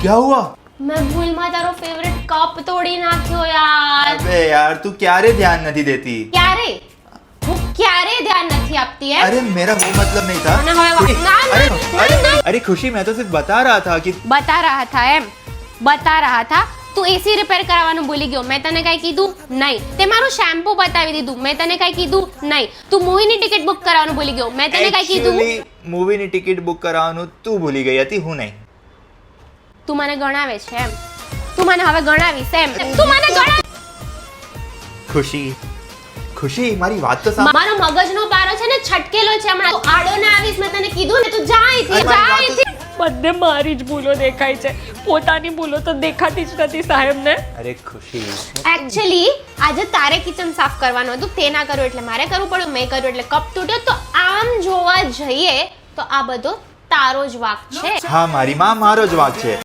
क्या हुआ? મેં ભૂલમાં તારો ફેવરેટ કપ તોડી નાખ્યો યાર. अबे यार तू क्यारे ध्यान नहीं देती. ક્યારે? હું ક્યારે ધ્યાન નથી આપતી એમ? अरे मेरा वो मतलब नहीं था. અને હવે खुशी, ના, ના, अरे ના, अरे ના. अरे खुशी मैं तो सिर्फ बता रहा था कि બતા રહા થા એમ? બતા રહા થા? તું એસી રિપેર કરાવવાનું ભૂલી ગયો. મેં તને કઈ કીધું નહીં. તે મારું શેમ્પુ બતાવી દીધું. મેં તને કઈ કીધું નહીં. તું મૂવીની ટિકિટ બુક કરાવવાનું ભૂલી ગયો. મેં તને કઈ કીધું? एक्चुअली मूवीની ટિકિટ બુક કરાવવાનું તું ભૂલી ગઈ હતી, હું નહીં. તું મને ગણાવે છે એમ? તું મને હવે ગણાવીશ એમ? તું મને ગણાવ. ખુશી ખુશી મારી વાત તો સાંભળ. મારો મગજનો પારો છે ને છટકેલો છે હમણાં. તું આડો ના આવીશ, મેં તને કીધું ને. તું જા અહીંથી, અરે જા મારી વાત તો અહીંથી. બધે મારી જ ભૂલો દેખાય છે, પોતાની ભૂલો તો દેખાતી જ નથી સાહેબને. અરે ખુશી એકચ્યુઅલી આજે તારે કિચન સાફ કરવાનું હતું, તે ના કર્યું એટલે મારે કરવું પડ્યું. મેં કર્યું એટલે કપ તૂટ્યો. તો આમ જોવા જઈએ તો આ બધો તારો જ વાંક છે. હા મારી માં મારો જ વાંક છે.